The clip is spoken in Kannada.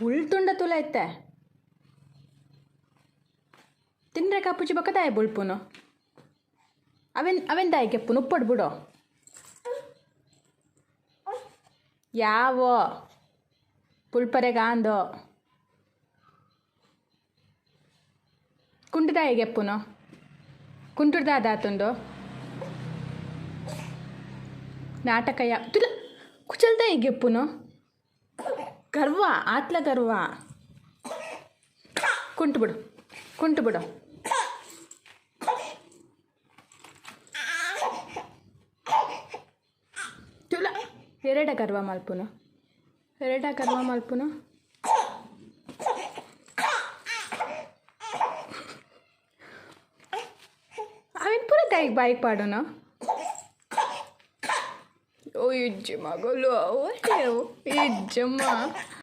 बुलतुंड तुला येते तिन्रे कापूची बघा दाय बुळपुनो अवेन दाय ಗೆಪ್ಪುನು ಉಪ್ಪಡ್ಬಿಡು ಯಾವ ಪುಲ್ಪರೆಗಾಂದೋ ಕುಂಟದಾಯ ಗೆಪ್ಪುನು ಕುಂಟುಡ್ದ ದಾತುಂಡು ನಾಟಕ ತುಲ ಕುಚಲ್ದಾಯ ಗೆಪ್ಪುನು ಗರ್ವ ಆತ್ಲ ಗರ್ವ ಕುಂಟು ಬಿಡು ತುಲ ಎರಡ ಗರ್ವ ಮಲ್ಪುನು ಅವೇನು ಪೂರ ತಾಯಿಗೆ ಬಾಯಿಗೆ ಪಾಡೋಣ ಓ ಇಜ್ಜಿ ಮಗಳು ಓ ಇಜ್ಜಮ್ಮ